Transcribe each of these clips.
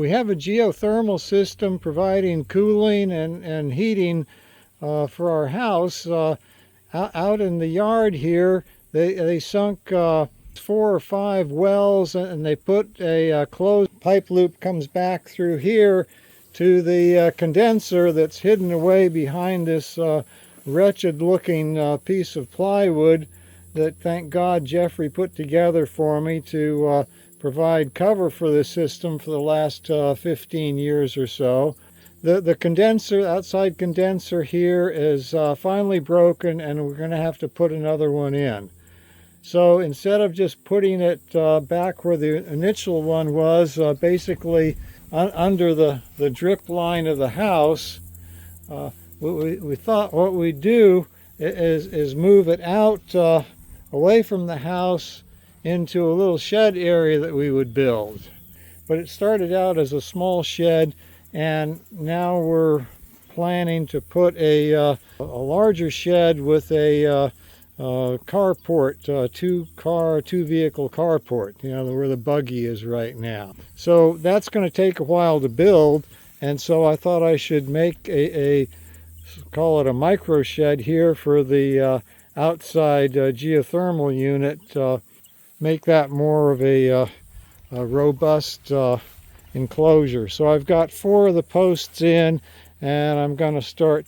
We have a geothermal system providing cooling and heating for our house. Out in the yard here, they sunk 4 or 5 wells, and they put a closed pipe loop comes back through here to the condenser that's hidden away behind this wretched looking piece of plywood that, thank God, Jeffrey put together for me to provide cover for this system for the last 15 years or so. The condenser, outside condenser here, is finally broken, and we're going to have to put another one in. So instead of just putting it back where the initial one was, basically under the drip line of the house, we thought what we'd do is move it out away from the house into a little shed area that we would build. But it started out as a small shed, and now we're planning to put a larger shed with a carport, two vehicle carport, you know, where the buggy is right now. So that's going to take a while to build, and so I thought I should make call it a micro shed here for the outside geothermal unit, make that more of a robust enclosure. So I've got 4 of the posts in, and I'm going to start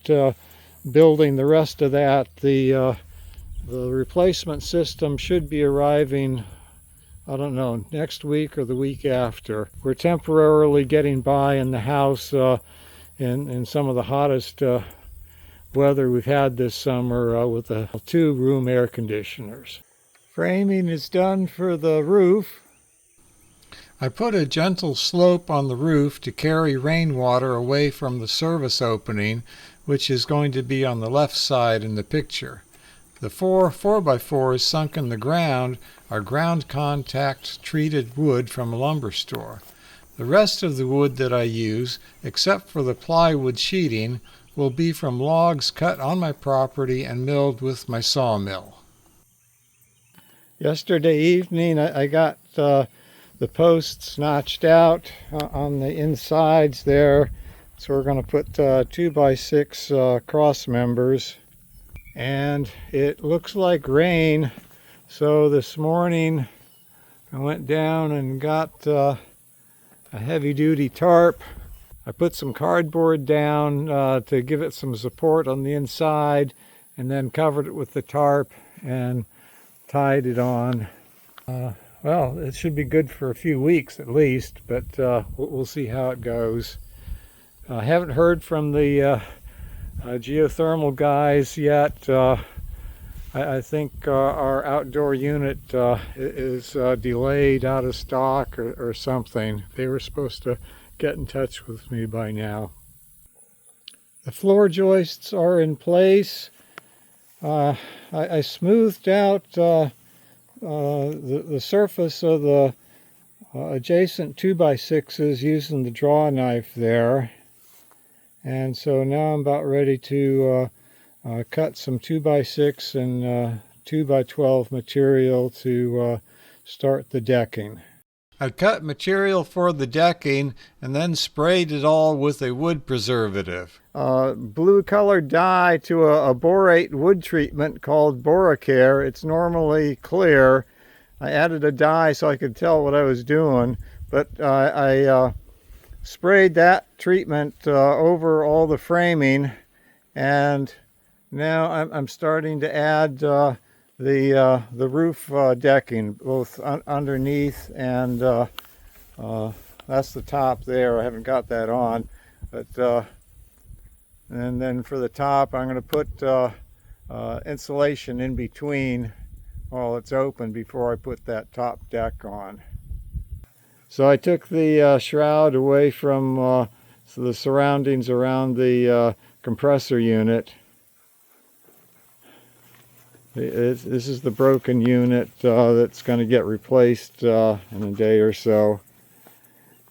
building the rest of that. The replacement system should be arriving, I don't know, next week or the week after. We're temporarily getting by in the house in some of the hottest weather we've had this summer with the 2-room air conditioners. Framing is done for the roof. I put a gentle slope on the roof to carry rainwater away from the service opening, which is going to be on the left side in the picture. The 4 4x4s sunk in the ground are ground contact treated wood from a lumber store. The rest of the wood that I use, except for the plywood sheeting, will be from logs cut on my property and milled with my sawmill. Yesterday evening I got the posts notched out on the insides there, so we're going to put 2x6 cross members, and it looks like rain. So this morning I went down and got a heavy-duty tarp. I put some cardboard down to give it some support on the inside, and then covered it with the tarp and tied it on. Well, it should be good for a few weeks at least, but we'll see how it goes. I haven't heard from the geothermal guys yet. I think our outdoor unit is delayed, out of stock or something. They were supposed to get in touch with me by now. The floor joists are in place. I smoothed out the surface of the adjacent 2x6s using the draw knife there, and so now I'm about ready to cut some 2x6 and 2x12 material to start the decking. I cut material for the decking and then sprayed it all with a wood preservative. Blue colored dye to a borate wood treatment called Boracare. It's normally clear. I added a dye so I could tell what I was doing, but I sprayed that treatment over all the framing, and now I'm starting to add the roof decking, both underneath and that's the top there. I haven't got that on, but and then for the top I'm going to put insulation in between while it's open before I put that top deck on. So I took the shroud away from the surroundings around the compressor unit. This is the broken unit that's going to get replaced in a day or so.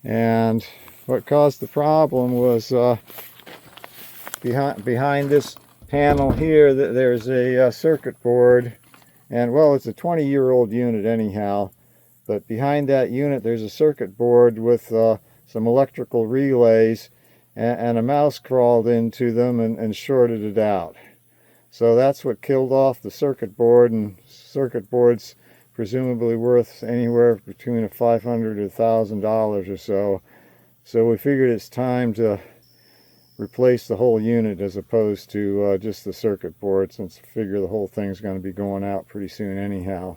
And what caused the problem was behind this panel here, there's a circuit board, and well, it's a 20-year-old unit anyhow, but behind that unit there's a circuit board with some electrical relays, and a mouse crawled into them and shorted it out. So that's what killed off the circuit board, and circuit board's presumably worth anywhere between $500 to $1,000 or so. So we figured it's time to replace the whole unit as opposed to just the circuit board, since I figure the whole thing's going to be going out pretty soon anyhow.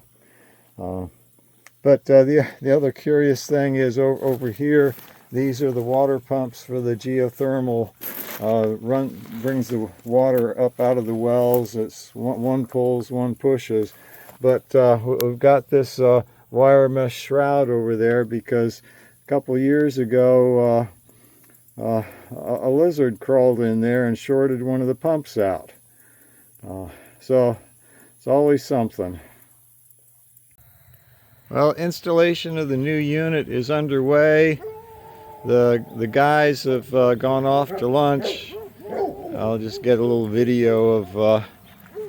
But the other curious thing is over here, these are the water pumps for the geothermal. Brings the water up out of the wells. It's one pulls, one pushes. But we've got this wire mesh shroud over there because a couple years ago a lizard crawled in there and shorted one of the pumps out. So it's always something. Well, installation of the new unit is underway. The guys have gone off to lunch. I'll just get a little video of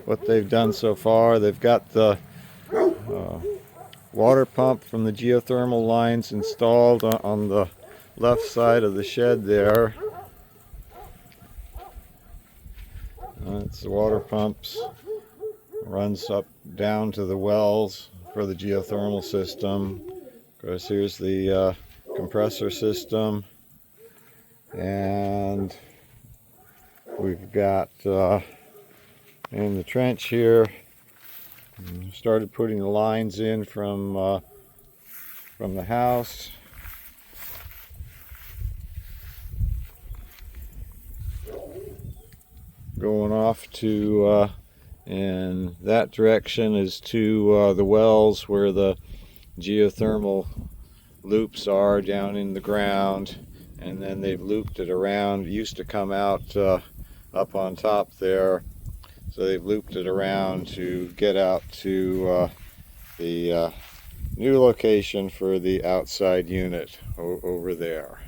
what they've done so far. They've got the water pump from the geothermal lines installed on the left side of the shed there. It's the water pumps. Runs up down to the wells for the geothermal system. Of course, here's the compressor system, and we've got in the trench here, started putting the lines in from the house. Going off to in that direction is to the wells where the geothermal loops are down in the ground, and then they've looped it around. It used to come out up on top there, so they've looped it around to get out to the new location for the outside unit over there.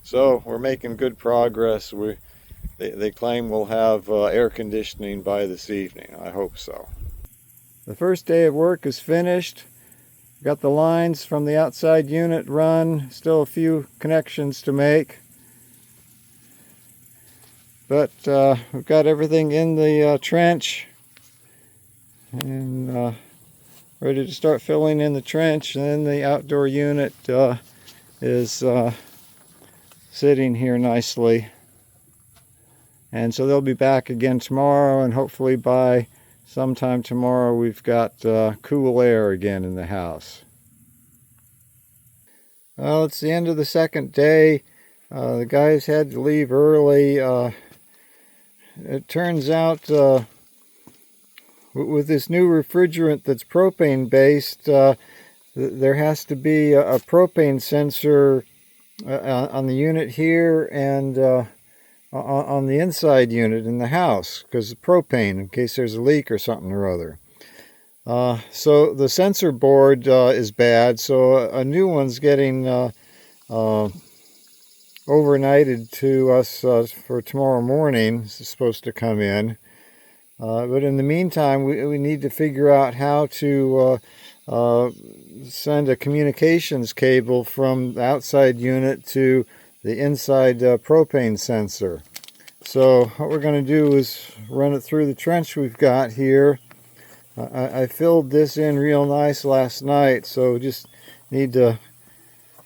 So we're making good progress. They claim we'll have air conditioning by this evening. I hope so. The first day of work is finished. Got the lines from the outside unit run. Still a few connections to make. But we've got everything in the trench. And ready to start filling in the trench. And then the outdoor unit is sitting here nicely. And so they'll be back again tomorrow, and hopefully by sometime tomorrow we've got cool air again in the house. Well, it's the end of the second day. The guys had to leave early. It turns out with this new refrigerant that's propane based, there has to be a propane sensor on the unit here and on the inside unit in the house, because of propane, in case there's a leak or something or other. So the sensor board is bad, so a new one's getting overnighted to us for tomorrow morning. It's supposed to come in. But in the meantime, we need to figure out how to send a communications cable from the outside unit to the inside propane sensor. So what we're going to do is run it through the trench we've got here. I filled this in real nice last night, so just need to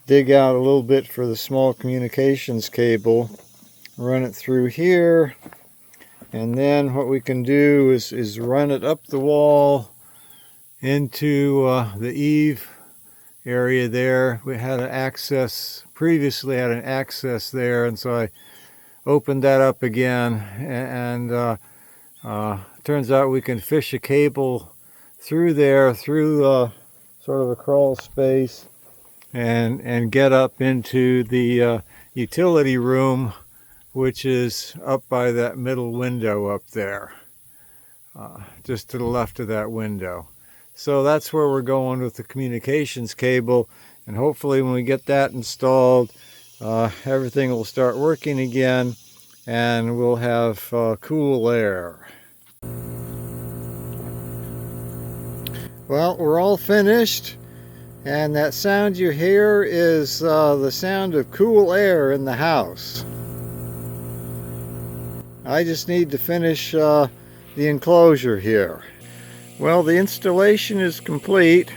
dig out a little bit for the small communications cable. Run it through here, and then what we can do is run it up the wall into the eave area there. We had an access, previously had an access there, and so I opened that up again, and turns out we can fish a cable through there, through sort of a crawl space, and get up into the utility room, which is up by that middle window up there, just to the left of that window. So that's where we're going with the communications cable, and hopefully when we get that installed, everything will start working again, and we'll have cool air. Well, we're all finished, And that sound you hear is the sound of cool air in the house. I just need to finish the enclosure here. Well, the installation is complete,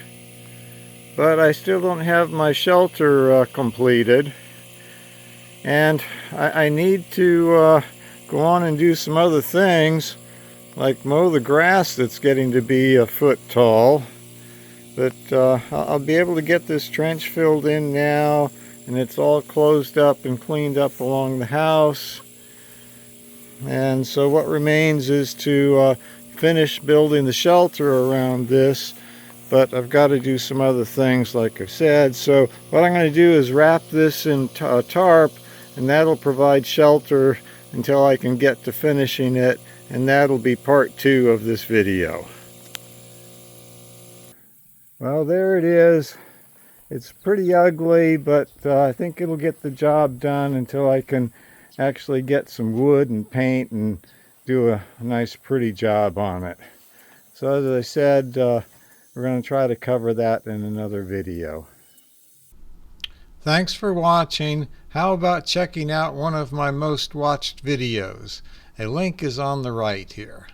but I still don't have my shelter completed. And I need to go on and do some other things, like mow the grass that's getting to be a foot tall. But I'll be able to get this trench filled in now, and it's all closed up and cleaned up along the house. And so what remains is to finish building the shelter around this, but I've got to do some other things like I said. So what I'm going to do is wrap this in a tarp, and that'll provide shelter until I can get to finishing it, and that'll be part 2 of this video. Well, there it is. It's pretty ugly, but I think it'll get the job done until I can actually get some wood and paint and do a nice pretty job on it. So as I said, we're going to try to cover that in another video. Thanks for watching. How about checking out one of my most watched videos? A link is on the right here.